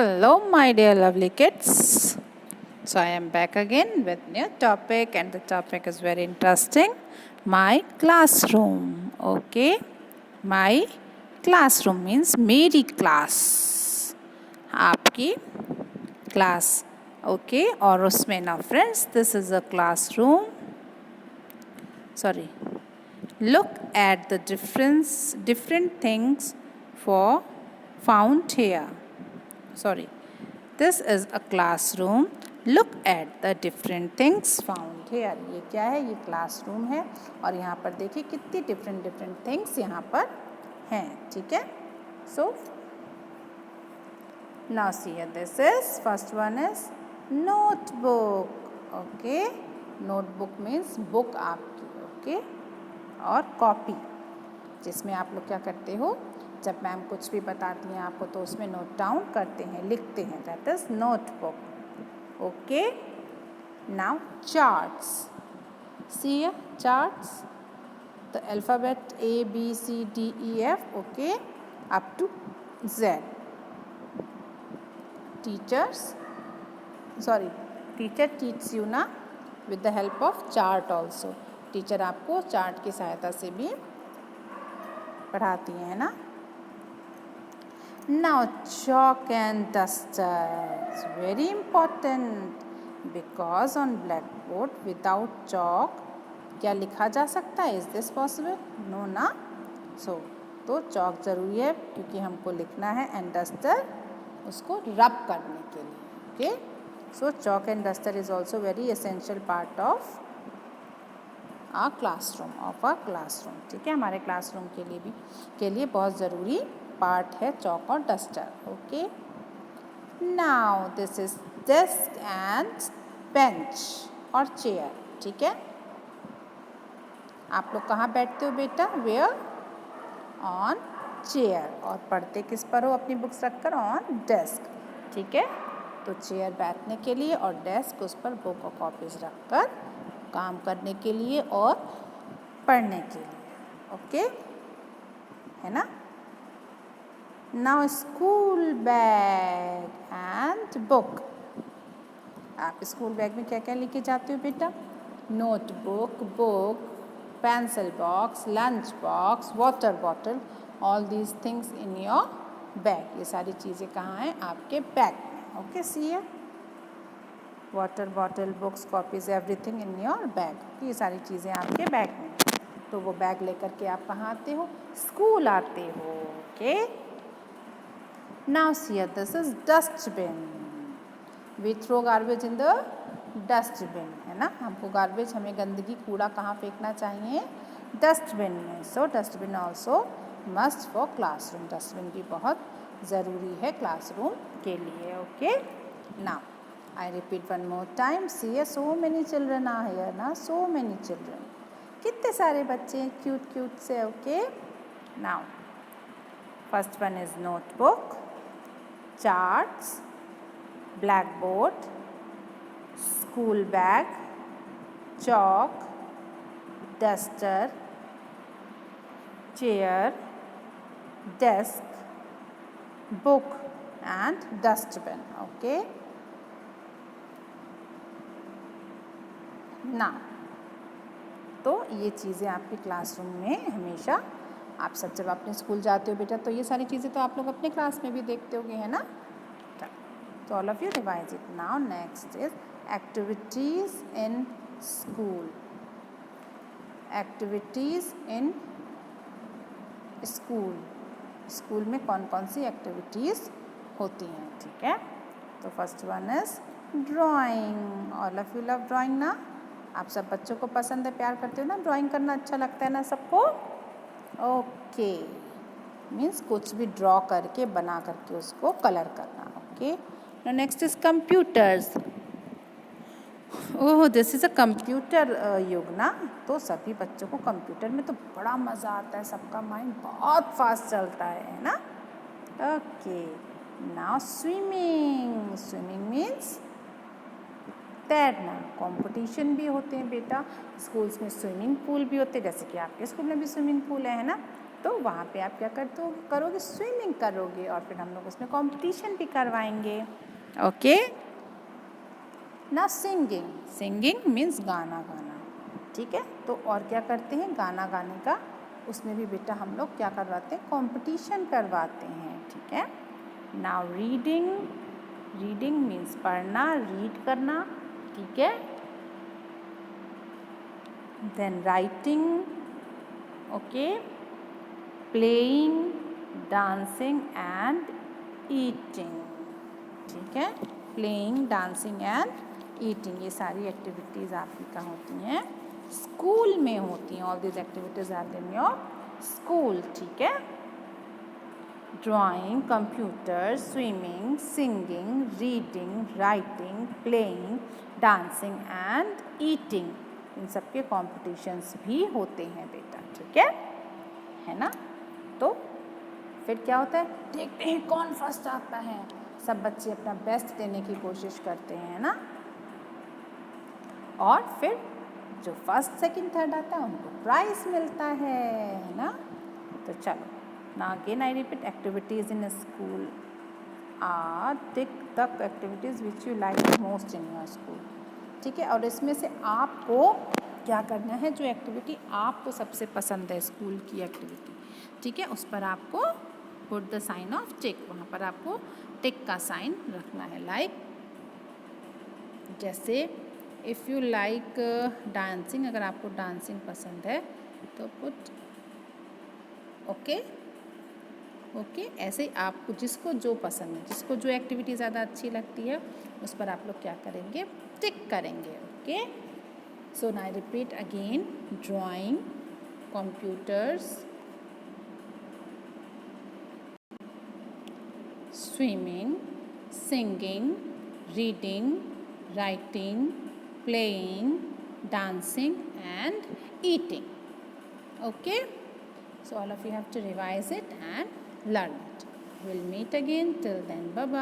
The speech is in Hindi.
Hello, my dear lovely kids. So, I am back again with new topic, and the topic is very interesting. My classroom. Okay, my classroom means मेरी class. आपकी class. Okay, और उसमें ना friends, this is a classroom. Sorry. Look at the different things for found here. Sorry. This is a classroom. Look at the different things found here. ये क्या है? ये classroom है और यहाँ पर देखिए कितनी different things यहाँ पर हैं. ठीक है? So now see here. This is first one is notebook. Okay? Notebook means book आपकी. Okay? और कॉपी जिसमें आप लोग क्या करते हो, जब मैम कुछ भी बताती हैं आपको तो उसमें नोट डाउन करते हैं, लिखते हैं. That is notebook. Okay, now charts. See charts, the alphabet ABCDEF. Okay, up to Z. Teacher teach you ना with the help of chart also. Teacher आपको चार्ट की सहायता से भी पढ़ाती हैं ना. Now chalk and dusters, very important because on blackboard without chalk क्या लिखा जा सकता है? Is this possible? No ना. So तो chalk ज़रूरी है क्योंकि हमको लिखना है, and duster उसको रब करने के लिए. Okay, so chalk and duster is also very essential part of our classroom. ठीक है, हमारे क्लासरूम के लिए बहुत ज़रूरी पार्ट है चॉक और duster. Okay, now this is desk and bench और चेयर. ठीक है, आप लोग कहाँ बैठते हो बेटा? वेयर? On chair. और पढ़ते किस पर हो अपनी बुक्स रखकर? On desk. ठीक है, तो चेयर बैठने के लिए और डेस्क उस पर बुक और कॉपीज रखकर काम करने के लिए और पढ़ने के लिए. ओके, है ना. Now school bag and book. आप स्कूल बैग में क्या क्या लेके जाते हो बेटा? Notebook, book, pencil box, lunch box, water bottle, all these things in your bag. ये सारी चीज़ें कहाँ हैं? आपके बैग में. Okay, see water bottle, books, copies, everything in your bag. ये सारी चीज़ें आपके बैग में. तो वो बैग लेकर के आप कहाँ आते हो? स्कूल आते हो. Okay, now see this is dustbin. We throw garbage in the dustbin. है ना, हमको गार्बेज, हमें गंदगी, कूड़ा कहाँ फेंकना चाहिए? डस्टबिन में. So dustbin also must for classroom. Dustbin भी बहुत ज़रूरी है क्लासरूम के लिए. ओके, नाउ I repeat one more time. See, so many children are here ना. So many children. कितने सारे बच्चे हैं क्यूट से. Okay, now first one is notebook, charts, blackboard, school bag, chalk, duster, chair, desk, book and dustbin. Okay. ना, तो ये चीज़ें आपके क्लासरूम में हमेशा, आप सब जब अपने स्कूल जाते हो बेटा तो ये सारी चीज़ें तो आप लोग अपने क्लास में भी देखते होगे, है ना. तो all of you revise it. Now next is activities in school. Activities in school में कौन कौन सी एक्टिविटीज़ होती हैं? ठीक है, तो first one is drawing. All of you love drawing ना. आप सब बच्चों को पसंद है, प्यार करते हो ना, ड्राइंग करना अच्छा लगता है ना सबको. ओके, मीन्स कुछ भी ड्रॉ करके, बना करके उसको कलर करना. Okay, next is computers. Oh, this is a computer युग ना. तो सभी बच्चों को कंप्यूटर में तो बड़ा मज़ा आता है, सबका माइंड बहुत फास्ट चलता है ना. Okay, now swimming. Swimming means तैरना. कंपटीशन भी होते हैं बेटा स्कूल्स में. स्विमिंग पूल भी होते हैं, जैसे कि आपके स्कूल में भी स्विमिंग पूल है ना. तो वहाँ पे आप क्या करोगे, स्विमिंग करोगे, और फिर हम लोग उसमें कंपटीशन भी करवाएंगे। ओके, ना सिंगिंग मीन्स गाना गाना, ठीक है। तो और क्या करते हैं, गाना गाने का उसमें भी बेटा हम लोग क्या करवाते हैं, कंपटीशन करवाते हैं, ठीक है। नाउ रीडिंग मीन्स पढ़ना, रीड करना, ठीक है। Then writing, okay, playing, dancing and eating, ठीक है। प्लेइंग, डांसिंग एंड ईटिंग, ये सारी एक्टिविटीज़ आपकी कहाँ होती हैं, स्कूल में होती हैं। All this activities are in your school, ठीक है। Drawing, computer, swimming, singing, reading, writing, playing, dancing and eating, इन सब के कॉम्पिटिशन्स भी होते हैं बेटा, ठीक है ना। तो फिर क्या होता है, देखते हैं कौन फर्स्ट आता है। सब बच्चे अपना बेस्ट देने की कोशिश करते हैं ना, और फिर जो फर्स्ट सेकंड थर्ड आता है उनको प्राइज़ मिलता है ना। तो चलो, now again I repeat, activities in a school are tick the activities which you like most in your school, ठीक है। और इसमें से आपको क्या करना है, जो एक्टिविटी आपको सबसे पसंद है स्कूल की एक्टिविटी, ठीक है, उस पर आपको पुट द साइन ऑफ टिक, वहाँ पर आपको टिक का साइन रखना है। लाइक जैसे इफ़ यू लाइक डांसिंग, अगर आपको डांसिंग पसंद है तो पुट ओके, ऐसे ही आपको जिसको जो पसंद है, जिसको जो एक्टिविटी ज़्यादा अच्छी लगती है उस पर आप लोग क्या करेंगे, टिक करेंगे। Okay, so now repeat again, drawing, computers, swimming, singing, reading, writing, playing, dancing and eating. Okay, so all of you have to revise it and learn it. We'll meet again. Till then, bye bye.